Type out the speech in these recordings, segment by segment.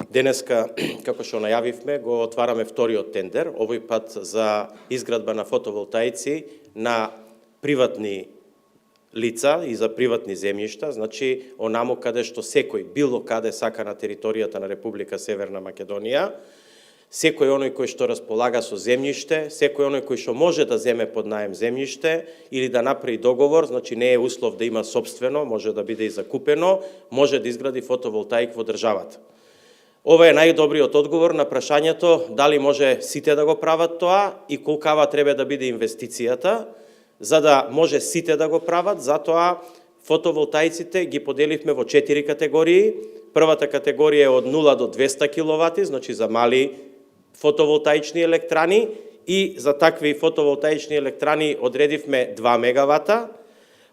Денеска, како што најавивме, го отвараме вториот тендер, овој пат за изградба на фотоволтаици на приватни лица и за приватни земјишта, значи онамо каде што секој, било каде сака на територијата на Република Северна Македонија, секој оној кој што располага со земјиште, секој оној кој што може да земе под наем земјиште или да направи договор, значи не е услов да има сопствено, може да биде и закупено, може да изгради фотоволтаик во државата. Ова е најдобриот одговор на прашањето дали може сите да го прават тоа и колкава треба да биде инвестицијата, за да може сите да го прават. Затоа фотоволтаиците ги поделивме во 4 категории. Првата категорија е од 0 до 200 киловати, значи за мали фотоволтаични електрани, и за такви фотоволтаични електрани одредивме 2 мегавата.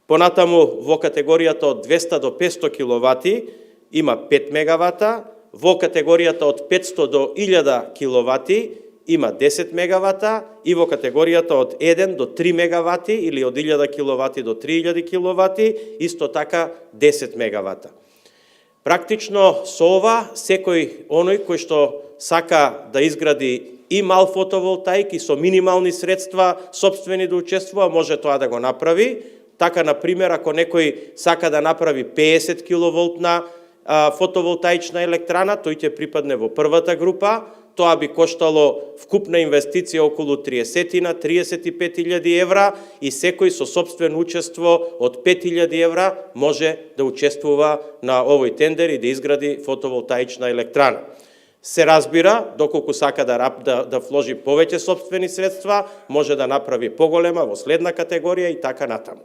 Понатаму во категоријата од 200 до 500 киловати има 5 мегавата, во категоријата од 500 до 1000 киловати има 10 мегавата и во категоријата од 1 до 3 мегавати или од 1000 киловати до 3000 киловати исто така 10 мегавата. Практично со ова секој оној кој што сака да изгради и мал фотоволтаик и со минимални средства сопствени да учествува, може тоа да го направи. Така, например, ако некој сака да направи 50 киловолтна фотоволтаична електрана, тој ќе припадне во првата група. Тоа би коштало вкупна инвестиција околу 30-35.000 евра и секој со сопствено учество од 5.000 евра може да учествува на овој тендер и да изгради фотоволтаична електрана. Се разбира, доколку сака да вложи повеќе сопствени средства, може да направи поголема во следна категорија и така натаму.